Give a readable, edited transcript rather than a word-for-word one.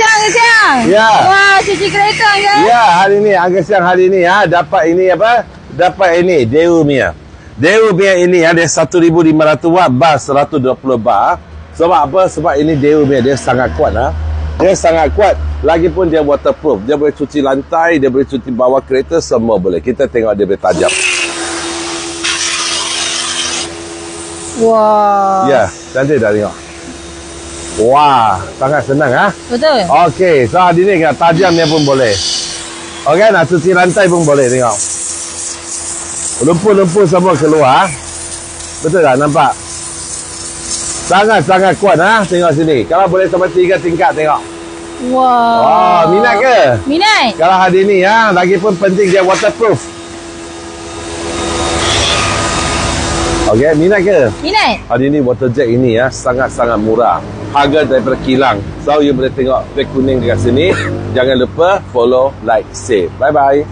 siang. Ya. Wah, cuci kereta ya. Ya, hari ni, agak siang hari ni dapat ini apa? Dapat ini, Daewoo punya. Daewoo punya ini dia 1500 watt, bas 120 bar. Sebab apa? Sebab ini Daewoo punya, dia sangat kuat Dia sangat kuat. Lagipun dia waterproof. Dia boleh cuci lantai, dia boleh cuci bawah kereta, semua boleh. Kita tengok dia boleh tajam. Wah. Ya, cantik dah tengok. Wah, sangat senang Betul. Okey, so hari ni tajamnya pun boleh. Okey, nak cuci lantai pun boleh tengok. Lumpur-lumpur semua keluar. Betul tak nampak? Sangat-sangat kuat tengok sini. Kalau boleh sampai 3 tingkat tengok. Wah. Minat ke? Minat. Kalau hari ni lagipun penting dia waterproof. Okey, minat ke? Minat. Hari ni waterjet ini sangat-sangat murah. Harga daripada kilang. So you boleh tengok flag kuning dekat sini. Jangan lupa follow, like, save. Bye bye.